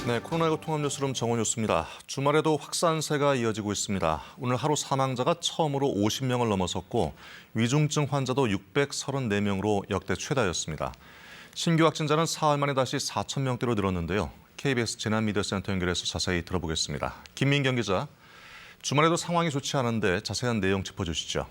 네, 코로나19 통합 뉴스룸 정원 뉴스입니다. 주말에도 확산세가 이어지고 있습니다. 오늘 하루 사망자가 처음으로 50명을 넘어섰고 위중증 환자도 634명으로 역대 최다였습니다. 신규 확진자는 사흘 만에 다시 4,000명대로 늘었는데요. KBS 재난미디어센터 연결해서 자세히 들어보겠습니다. 김민경 기자, 주말에도 상황이 좋지 않은데 자세한 내용 짚어주시죠.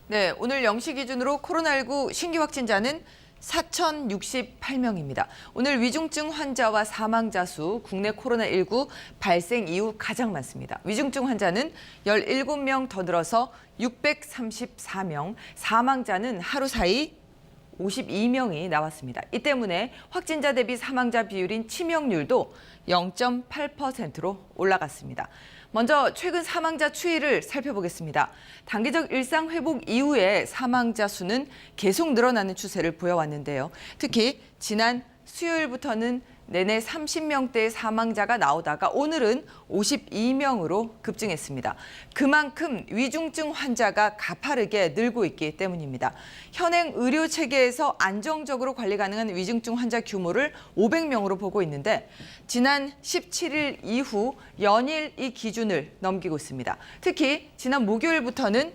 네, 오늘 0시 기준으로 코로나19 신규 확진자는 4,068명입니다. 오늘 위중증 환자와 사망자 수 국내 코로나19 발생 이후 가장 많습니다. 위중증 환자는 17명 더 늘어서 634명, 사망자는 하루 사이 52명이 나왔습니다. 이 때문에 확진자 대비 사망자 비율인 치명률도 0.8%로 올라갔습니다. 먼저 최근 사망자 추이를 살펴보겠습니다. 단기적 일상 회복 이후에 사망자 수는 계속 늘어나는 추세를 보여왔는데요. 특히 지난 수요일부터는 내내 30명대의 사망자가 나오다가 오늘은 52명으로 급증했습니다. 그만큼 위중증 환자가 가파르게 늘고 있기 때문입니다. 현행 의료 체계에서 안정적으로 관리 가능한 위중증 환자 규모를 500명으로 보고 있는데 지난 17일 이후 연일 이 기준을 넘기고 있습니다. 특히 지난 목요일부터는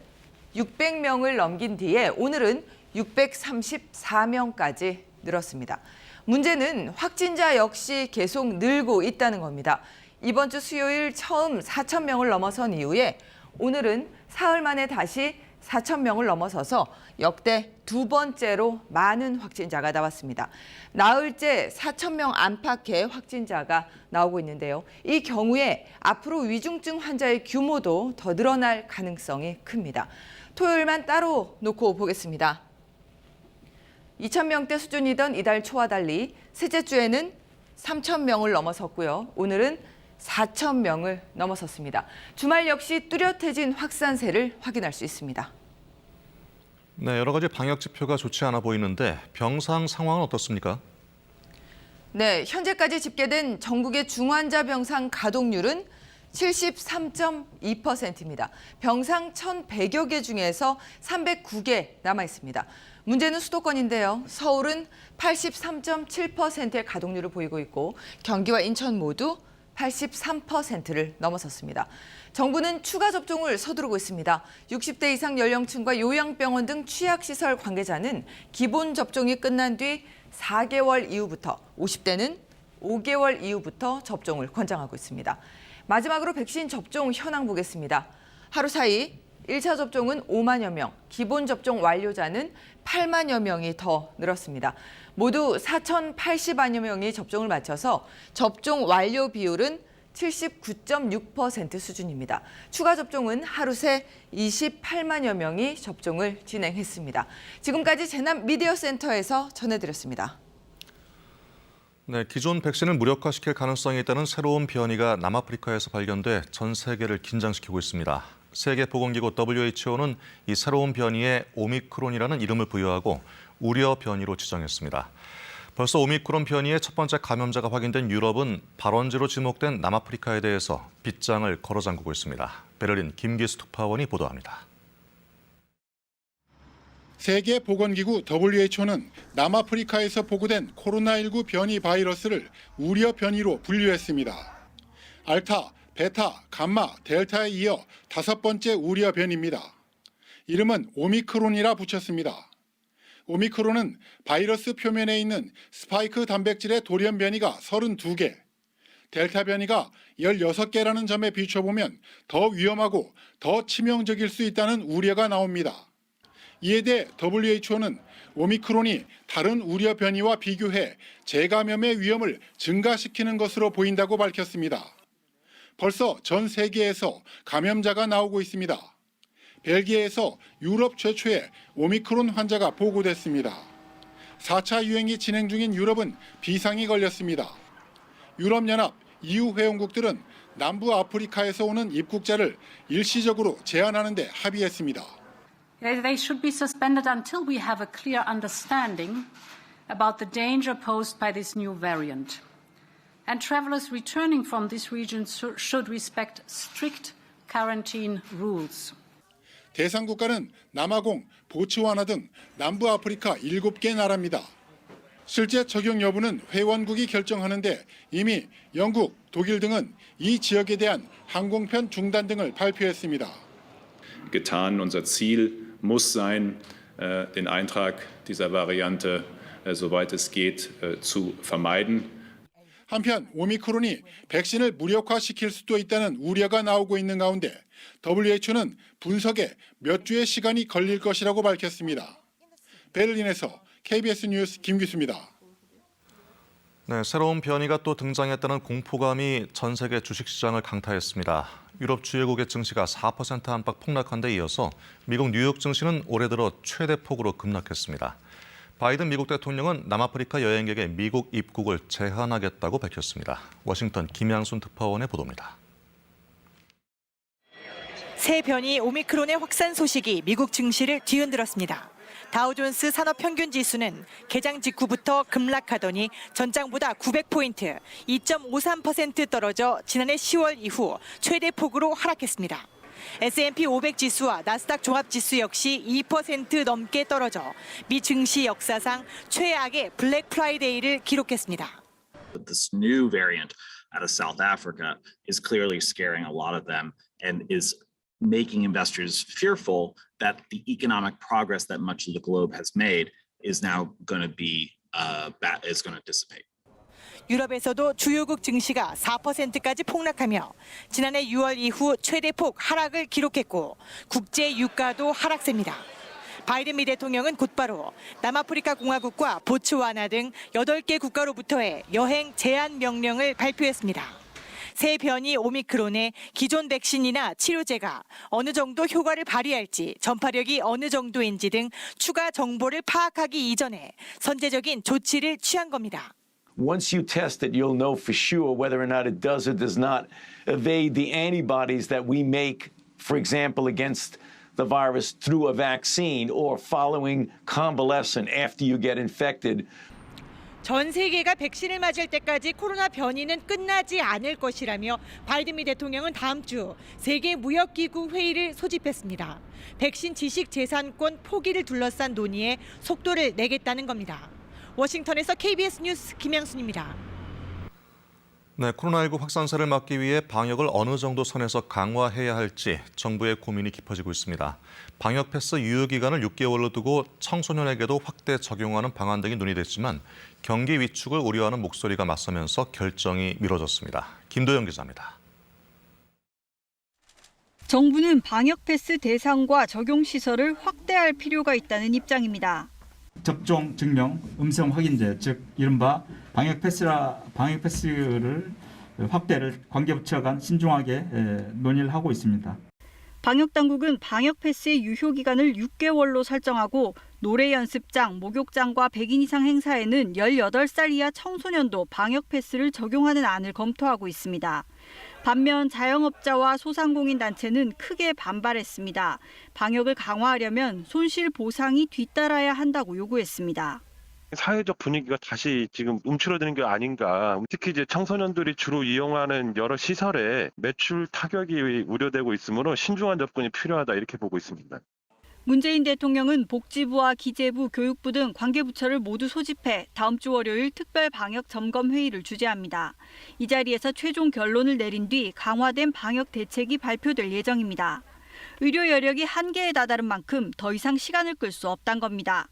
600명을 넘긴 뒤에 오늘은 634명까지 늘었습니다. 문제는 확진자 역시 계속 늘고 있다는 겁니다. 이번 주 수요일 처음 4,000명을 넘어선 이후에 오늘은 사흘 만에 다시 4,000명을 넘어서서 역대 두 번째로 많은 확진자가 나왔습니다. 나흘째 4,000명 안팎의 확진자가 나오고 있는데요. 이 경우에 앞으로 위중증 환자의 규모도 더 늘어날 가능성이 큽니다. 토요일만 따로 놓고 보겠습니다. 2,000명대 수준이던 이달 초와 달리 셋째 주에는 3,000명을 넘어섰고요. 오늘은 4,000명을 넘어섰습니다. 주말 역시 뚜렷해진 확산세를 확인할 수 있습니다. 네, 여러 가지 방역 지표가 좋지 않아 보이는데 병상 상황은 어떻습니까? 네, 현재까지 집계된 전국의 중환자 병상 가동률은 73.2%입니다. 병상 1,100여 개 중에서 309개 남아 있습니다. 문제는 수도권인데요. 서울은 83.7%의 가동률을 보이고 있고 경기와 인천 모두 83%를 넘어섰습니다. 정부는 추가 접종을 서두르고 있습니다. 60대 이상 연령층과 요양병원 등 취약시설 관계자는 기본 접종이 끝난 뒤 4개월 이후부터, 50대는 5개월 이후부터 접종을 권장하고 있습니다. 마지막으로 백신 접종 현황 보겠습니다. 하루 사이 1차 접종은 5만여 명, 기본 접종 완료자는 8만여 명이 더 늘었습니다. 모두 4,080만여 명이 접종을 마쳐서 접종 완료 비율은 79.6% 수준입니다. 추가 접종은 하루 새 28만여 명이 접종을 진행했습니다. 지금까지 재난미디어센터에서 전해드렸습니다. 네, 기존 백신을 무력화시킬 가능성이 있다는 새로운 변이가 남아프리카에서 발견돼 전 세계를 긴장시키고 있습니다. 세계보건기구 WHO는 이 새로운 변이에 오미크론이라는 이름을 부여하고 우려 변이로 지정했습니다. 벌써 오미크론 변이의 첫 번째 감염자가 확인된 유럽은 발원지로 지목된 남아프리카에 대해서 빗장을 걸어 잠그고 있습니다. 베를린 김기수 특파원이 보도합니다. 세계보건기구 WHO는 남아프리카에서 보고된 코로나19 변이 바이러스를 우려 변이로 분류했습니다. 알타, 베타, 감마, 델타에 이어 5번째 우려 변이입니다. 이름은 오미크론이라 붙였습니다. 오미크론은 바이러스 표면에 있는 스파이크 단백질의 돌연 변이가 32개, 델타 변이가 16개라는 점에 비춰보면 더 위험하고 더 치명적일 수 있다는 우려가 나옵니다. 이에 대해 WHO는 오미크론이 다른 우려 변이와 비교해 재감염의 위험을 증가시키는 것으로 보인다고 밝혔습니다. 벌써 전 세계에서 감염자가 나오고 있습니다. 벨기에에서 유럽 최초의 오미크론 환자가 보고됐습니다. 4차 유행이 진행 중인 유럽은 비상이 걸렸습니다. 유럽연합 EU 회원국들은 남부 아프리카에서 오는 입국자를 일시적으로 제한하는 데 합의했습니다. They should be suspended until we have a clear understanding about the danger posed by this new variant. And travelers returning from this region should respect strict quarantine rules. 대상 국가는 남아공, 보츠와나 등 남부 아프리카 7개 나라입니다. 실제 적용 여부는 회원국이 결정하는데 이미 영국, 독일 등은 이 지역에 대한 항공편 중단 등을 발표했습니다. Getan. Unser Ziel muss sein, den Eintrag dieser Variante, soweit es geht, zu vermeiden. 한편 오미크론이 백신을 무력화시킬 수도 있다는 우려가 나오고 있는 가운데 WHO는 분석에 몇 주의 시간이 걸릴 것이라고 밝혔습니다. 베를린에서 KBS 뉴스 김규수입니다. 네, 새로운 변이가 또 등장했다는 공포감이 전 세계 주식시장을 강타했습니다. 유럽 주요국의 증시가 4% 안팎 폭락한 데 이어서 미국 뉴욕 증시는 올해 들어 최대 폭으로 급락했습니다. 바이든 미국 대통령은 남아프리카 여행객의 미국 입국을 제한하겠다고 밝혔습니다. 워싱턴 김양순 특파원의 보도입니다. 새 변이 오미크론의 확산 소식이 미국 증시를 뒤흔들었습니다. 다우존스 산업평균지수는 개장 직후부터 급락하더니 전장보다 900포인트, 2.53% 떨어져 지난해 10월 이후 최대 폭으로 하락했습니다. S&P 500 지수와 나스닥 종합지수 역시 2% 넘게 떨어져 미 증시 역사상 최악의 블랙 프라이데이를 기록했습니다. This new variant out of South Africa is clearly scaring a lot of them and is making investors fearful that the economic progress that much of the globe has made is now going to dissipate. 유럽에서도 주요국 증시가 4%까지 폭락하며 지난해 6월 이후 최대폭 하락을 기록했고 국제 유가도 하락세입니다. 바이든 미 대통령은 곧바로 남아프리카 공화국과 보츠와나 등 8개 국가로부터의 여행 제한 명령을 발표했습니다. 새 변이 오미크론의 기존 백신이나 치료제가 어느 정도 효과를 발휘할지, 전파력이 어느 정도인지 등 추가 정보를 파악하기 이전에 선제적인 조치를 취한 겁니다. Once you test it, you'll know for sure whether or not it does or does not evade the antibodies that we make, for example, against the virus through a vaccine or following convalescent after you get infected. 전 세계가 백신을 맞을 때까지 코로나 변이는 끝나지 않을 것이라며 바이든 미 대통령은 다음 주 세계무역기구 회의를 소집했습니다. 백신 지식재산권 포기를 둘러싼 논의에 속도를 내겠다는 겁니다. 워싱턴에서 KBS 뉴스 김양순입니다. 네, 코로나19 확산세를 막기 위해 방역을 어느 정도 선에서 강화해야 할지 정부의 고민이 깊어지고 있습니다. 방역 패스 유효 기간을 6개월로 두고 청소년에게도 확대 적용하는 방안 등이 논의됐지만 경기 위축을 우려하는 목소리가 맞서면서 결정이 미뤄졌습니다. 김도영 기자입니다. 정부는 방역 패스 대상과 적용 시설을 확대할 필요가 있다는 입장입니다. 접종 증명, 음성 확인제, 즉 이른바 방역 패스를 확대를 관계부처 간 신중하게 논의를 하고 있습니다. 방역 당국은 방역 패스의 유효 기간을 6개월로 설정하고 노래 연습장, 목욕장과 100인 이상 행사에는 18살 이하 청소년도 방역 패스를 적용하는 안을 검토하고 있습니다. 반면 자영업자와 소상공인 단체는 크게 반발했습니다. 방역을 강화하려면 손실 보상이 뒤따라야 한다고 요구했습니다. 사회적 분위기가 다시 지금 움츠러드는 게 아닌가. 특히 이제 청소년들이 주로 이용하는 여러 시설에 매출 타격이 우려되고 있으므로 신중한 접근이 필요하다 이렇게 보고 있습니다. 문재인 대통령은 복지부와 기재부, 교육부 등 관계부처를 모두 소집해 다음 주 월요일 특별 방역 점검 회의를 주재합니다. 이 자리에서 최종 결론을 내린 뒤 강화된 방역 대책이 발표될 예정입니다. 의료 여력이 한계에 다다른 만큼 더 이상 시간을 끌 수 없다는 겁니다.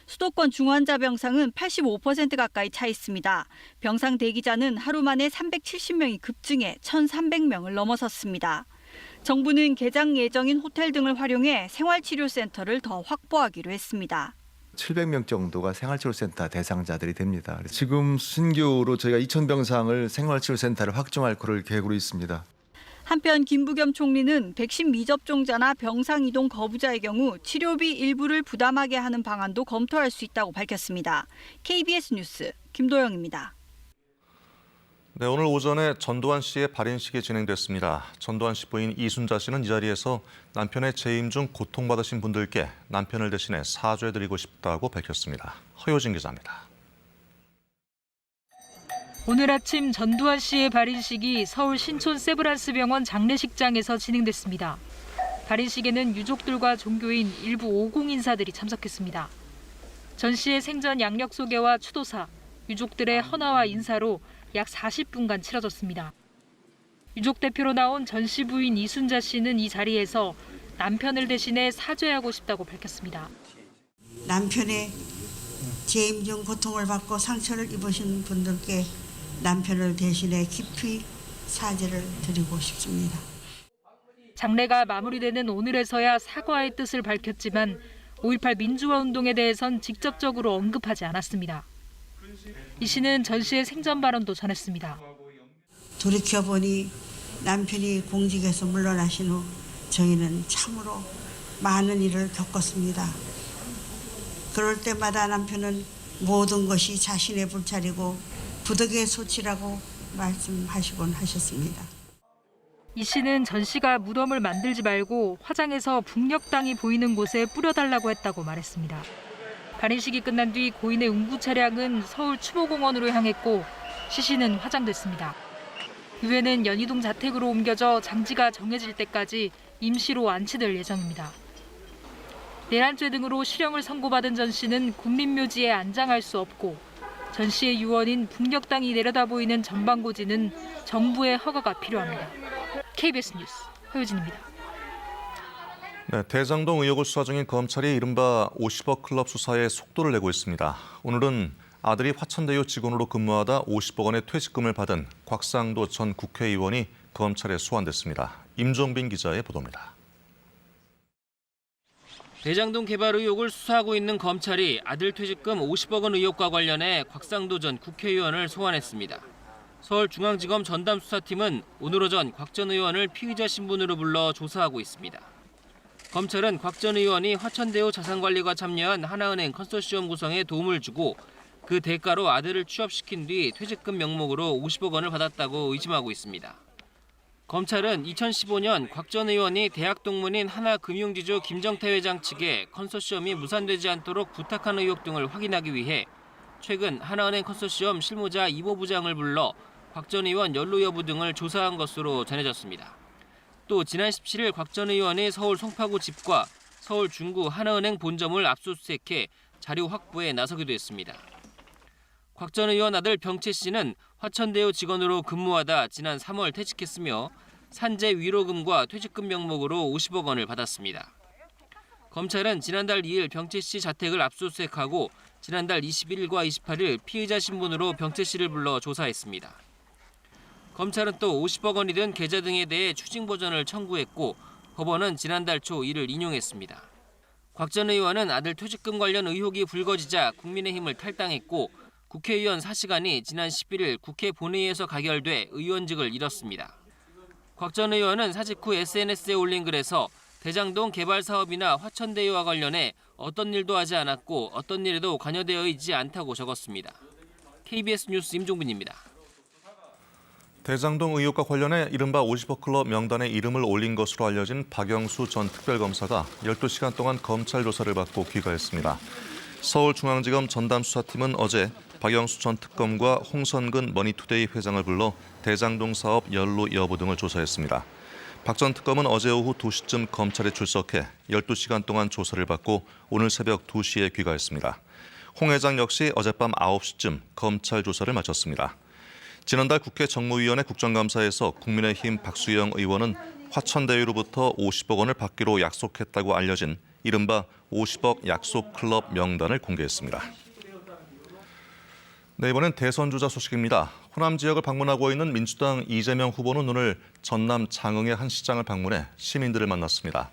수도권 중환자 병상은 85% 가까이 차 있습니다. 병상 대기자는 하루 만에 370명이 급증해 1,300명을 넘어섰습니다. 정부는 개장 예정인 호텔 등을 활용해 생활치료센터를 더 확보하기로 했습니다. 700명 정도가 생활치료센터 대상자들이 됩니다. 지금 신규로 저희가 2,000병상을 생활치료센터를 확충할 계획으로 있습니다. 한편 김부겸 총리는 백신 미접종자나 병상 이동 거부자의 경우 치료비 일부를 부담하게 하는 방안도 검토할 수 있다고 밝혔습니다. KBS 뉴스 김도영입니다. 네, 오늘 오전에 전두환 씨의 발인식이 진행됐습니다. 전두환 씨 부인 이순자 씨는 이 자리에서 남편의 재임 중 고통받으신 분들께 남편을 대신해 사죄드리고 싶다고 밝혔습니다. 허효진 기자입니다. 오늘 아침 전두환 씨의 발인식이 서울 신촌 세브란스 병원 장례식장에서 진행됐습니다. 발인식에는 유족들과 종교인 일부 50 인사들이 참석했습니다. 전 씨의 생전 양력 소개와 추도사, 유족들의 헌화와 인사로 약 40분간 치러졌습니다. 유족 대표로 나온 전 씨 부인 이순자 씨는 이 자리에서 남편을 대신해 사죄하고 싶다고 밝혔습니다. 남편의 재임 중 고통을 받고 상처를 입으신 분들께 남편을 대신해 깊이 사죄를 드리고 싶습니다. 장례가 마무리되는 오늘에서야 사과의 뜻을 밝혔지만 5.18 민주화 운동에 대해선 직접적으로 언급하지 않았습니다. 이 씨는 전 씨의 생전 발언도 전했습니다. 돌이켜보니 남편이 공직에서 물러나신 후 저희는 참으로 많은 일을 겪었습니다. 그럴 때마다 남편은 모든 것이 자신의 불찰이고 부득의 소치라고 말씀하시곤 하셨습니다. 이 씨는 전 씨가 무덤을 만들지 말고 화장해서 북녘땅이 보이는 곳에 뿌려달라고 했다고 말했습니다. 발인식이 끝난 뒤 고인의 운구 차량은 서울 추모공원으로 향했고 시신은 화장됐습니다. 이후에는 연희동 자택으로 옮겨져 장지가 정해질 때까지 임시로 안치될 예정입니다. 내란죄 등으로 실형을 선고받은 전 씨는 국립묘지에 안장할 수 없고 전 씨의 유언인 북녘땅이 내려다 보이는 전방고지는 정부의 허가가 필요합니다. KBS 뉴스 허유진입니다. 네, 대장동 의혹을 수사 중인 검찰이 이른바 50억 클럽 수사에 속도를 내고 있습니다. 오늘은 아들이 화천대유 직원으로 근무하다 50억 원의 퇴직금을 받은 곽상도 전 국회의원이 검찰에 소환됐습니다. 임종빈 기자의 보도입니다. 대장동 개발 의혹을 수사하고 있는 검찰이 아들 퇴직금 50억 원 의혹과 관련해 곽상도 전 국회의원을 소환했습니다. 서울중앙지검 전담수사팀은 오늘 오전 곽 전 의원을 피의자 신분으로 불러 조사하고 있습니다. 검찰은 곽 전 의원이 화천대유 자산관리가 참여한 하나은행 컨소시엄 구성에 도움을 주고 그 대가로 아들을 취업시킨 뒤 퇴직금 명목으로 50억 원을 받았다고 의심하고 있습니다. 검찰은 2015년 곽 전 의원이 대학 동문인 하나금융지주 김정태 회장 측에 컨소시엄이 무산되지 않도록 부탁한 의혹 등을 확인하기 위해 최근 하나은행 컨소시엄 실무자 이모 부장을 불러 곽 전 의원 연루 여부 등을 조사한 것으로 전해졌습니다. 또 지난 17일 곽 전 의원이 서울 송파구 집과 서울 중구 하나은행 본점을 압수수색해 자료 확보에 나서기도 했습니다. 곽 전 의원 아들 병채 씨는 화천대유 직원으로 근무하다 지난 3월 퇴직했으며 산재 위로금과 퇴직금 명목으로 50억 원을 받았습니다. 검찰은 지난달 2일 병채 씨 자택을 압수수색하고 지난달 21일과 28일 피의자 신분으로 병채 씨를 불러 조사했습니다. 검찰은 또 50억 원이 든 계좌 등에 대해 추징 보전을 청구했고 법원은 지난달 초 이를 인용했습니다. 곽 전 의원은 아들 퇴직금 관련 의혹이 불거지자 국민의힘을 탈당했고 국회의원 사시간이 지난 11일 국회 본회의에서 가결돼 의원직을 잃었습니다. 곽 전 의원은 사직 후 SNS에 올린 글에서 대장동 개발 사업이나 화천대유와 관련해 어떤 일도 하지 않았고 어떤 일에도 관여되어 있지 않다고 적었습니다. KBS 뉴스 임종빈입니다. 대장동 의혹과 관련해 이른바 50억 클럽 명단에 이름을 올린 것으로 알려진 박영수 전 특별검사가 12시간 동안 검찰 조사를 받고 귀가했습니다. 서울중앙지검 전담수사팀은 어제 박영수 전 특검과 홍선근 머니투데이 회장을 불러 대장동 사업 연루 여부 등을 조사했습니다. 박 전 특검은 어제 오후 2시쯤 검찰에 출석해 12시간 동안 조사를 받고 오늘 새벽 2시에 귀가했습니다. 홍 회장 역시 어젯밤 9시쯤 검찰 조사를 마쳤습니다. 지난달 국회 정무위원회 국정감사에서 국민의힘 박수영 의원은 화천대유로부터 50억 원을 받기로 약속했다고 알려진 이른바 50억 약속 클럽 명단을 공개했습니다. 네, 이번엔 대선 주자 소식입니다. 호남 지역을 방문하고 있는 민주당 이재명 후보는 오늘 전남 장흥의 한 시장을 방문해 시민들을 만났습니다.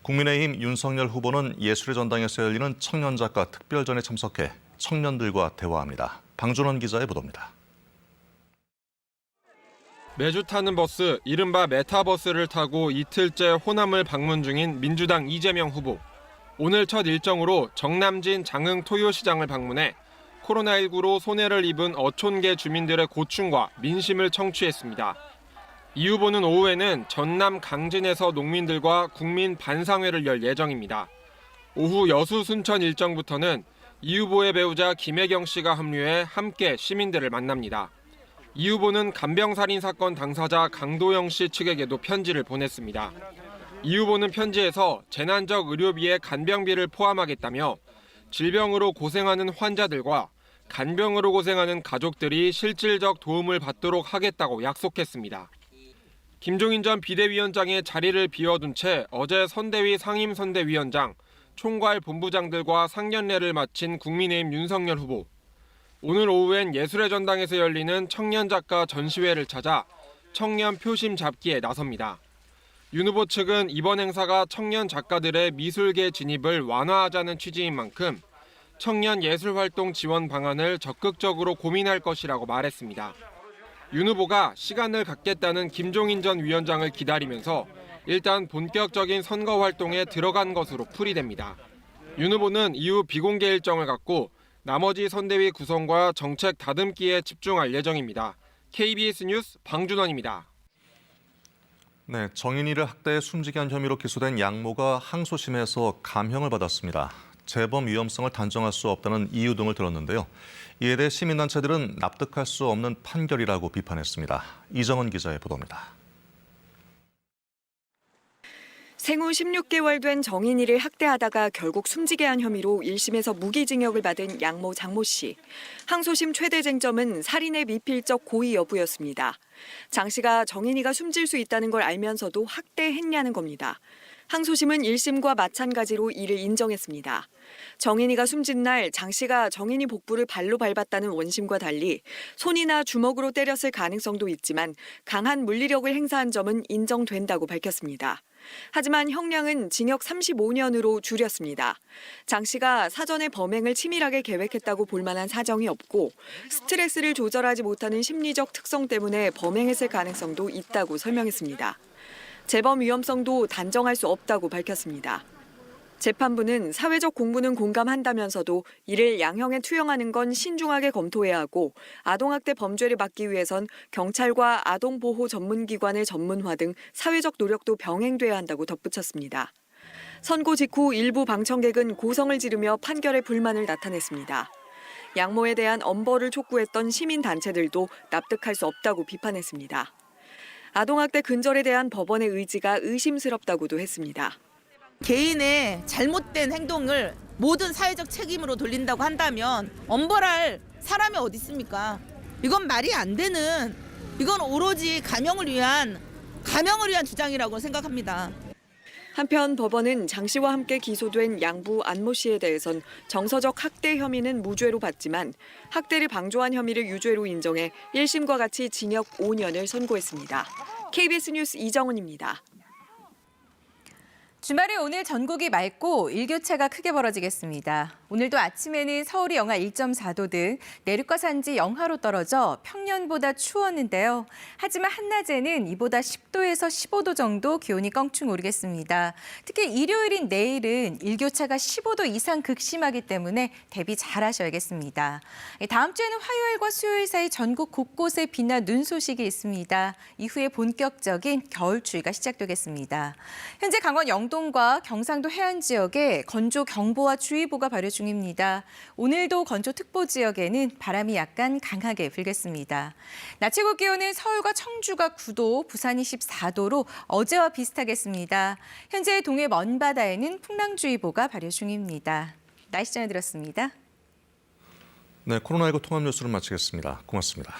국민의힘 윤석열 후보는 예술의 전당에서 열리는 청년작가 특별전에 참석해 청년들과 대화합니다. 방준원 기자의 보도입니다. 매주 타는 버스, 이른바 메타버스를 타고 이틀째 호남을 방문 중인 민주당 이재명 후보. 오늘 첫 일정으로 정남진 장흥 토요시장을 방문해 코로나19로 손해를 입은 어촌계 주민들의 고충과 민심을 청취했습니다. 이 후보는 오후에는 전남 강진에서 농민들과 국민 반상회를 열 예정입니다. 오후 여수 순천 일정부터는 이 후보의 배우자 김혜경 씨가 합류해 함께 시민들을 만납니다. 이 후보는 간병살인 사건 당사자 강도영 씨 측에게도 편지를 보냈습니다. 이 후보는 편지에서 재난적 의료비에 간병비를 포함하겠다며 질병으로 고생하는 환자들과 간병으로 고생하는 가족들이 실질적 도움을 받도록 하겠다고 약속했습니다. 김종인 전 비대위원장의 자리를 비워둔 채 어제 선대위 상임선대위원장, 총괄 본부장들과 상견례를 마친 국민의힘 윤석열 후보. 오늘 오후엔 예술의 전당에서 열리는 청년 작가 전시회를 찾아 청년 표심 잡기에 나섭니다. 윤 후보 측은 이번 행사가 청년 작가들의 미술계 진입을 완화하자는 취지인 만큼 청년 예술활동 지원 방안을 적극적으로 고민할 것이라고 말했습니다. 윤 후보가 시간을 갖겠다는 김종인 전 위원장을 기다리면서 일단 본격적인 선거 활동에 들어간 것으로 풀이됩니다. 윤 후보는 이후 비공개 일정을 갖고 나머지 선대위 구성과 정책 다듬기에 집중할 예정입니다. KBS 뉴스 방준원입니다. 네, 정인이를 학대해 숨지게 한 혐의로 기소된 양모가 항소심에서 감형을 받았습니다. 재범 위험성을 단정할 수 없다는 이유 등을 들었는데요. 이에 대해 시민단체들은 납득할 수 없는 판결이라고 비판했습니다. 이정은 기자의 보도입니다. 생후 16개월 된 정인이를 학대하다가 결국 숨지게 한 혐의로 1심에서 무기징역을 받은 양모 장모 씨. 항소심 최대 쟁점은 살인의 미필적 고의 여부였습니다. 장 씨가 정인이가 숨질 수 있다는 걸 알면서도 학대했냐는 겁니다. 항소심은 1심과 마찬가지로 이를 인정했습니다. 정인이가 숨진 날 장 씨가 정인이 복부를 발로 밟았다는 원심과 달리 손이나 주먹으로 때렸을 가능성도 있지만 강한 물리력을 행사한 점은 인정된다고 밝혔습니다. 하지만 형량은 징역 35년으로 줄였습니다. 장 씨가 사전에 범행을 치밀하게 계획했다고 볼 만한 사정이 없고 스트레스를 조절하지 못하는 심리적 특성 때문에 범행했을 가능성도 있다고 설명했습니다. 재범 위험성도 단정할 수 없다고 밝혔습니다. 재판부는 사회적 공분은 공감한다면서도 이를 양형에 투영하는 건 신중하게 검토해야 하고 아동학대 범죄를 막기 위해선 경찰과 아동보호 전문기관의 전문화 등 사회적 노력도 병행돼야 한다고 덧붙였습니다. 선고 직후 일부 방청객은 고성을 지르며 판결에 불만을 나타냈습니다. 양모에 대한 엄벌을 촉구했던 시민단체들도 납득할 수 없다고 비판했습니다. 아동학대 근절에 대한 법원의 의지가 의심스럽다고도 했습니다. 개인의 잘못된 행동을 모든 사회적 책임으로 돌린다고 한다면 엄벌할 사람이 어디 있습니까? 이건 말이 안 되는, 이건 오로지 감형을 위한 주장이라고 생각합니다. 한편 법원은 장 씨와 함께 기소된 양부 안모 씨에 대해선 정서적 학대 혐의는 무죄로 봤지만 학대를 방조한 혐의를 유죄로 인정해 1심과 같이 징역 5년을 선고했습니다. KBS 뉴스 이정은입니다. 주말에 오늘 전국이 맑고 일교차가 크게 벌어지겠습니다. 오늘도 아침에는 서울이 영하 1.4도 등 내륙과 산지 영하로 떨어져 평년보다 추웠는데요. 하지만 한낮에는 이보다 10도에서 15도 정도 기온이 껑충 오르겠습니다. 특히 일요일인 내일은 일교차가 15도 이상 극심하기 때문에 대비 잘 하셔야겠습니다. 다음 주에는 화요일과 수요일 사이 전국 곳곳에 비나 눈 소식이 있습니다. 이후에 본격적인 겨울 추위가 시작되겠습니다. 현재 강원 영동과 경상도 해안 지역에 건조 경보와 주의보가 발효 중입니다. 오늘도 건조특보 지역에는 바람이 약간 강하게 불겠습니다. 낮 최고 기온은 서울과 청주가 9도, 부산이 14도로 어제와 비슷하겠습니다. 현재 동해 먼바다에는 풍랑주의보가 발효 중입니다. 날씨 전해드렸습니다. 네, 코로나19 통합 뉴스를 마치겠습니다. 고맙습니다.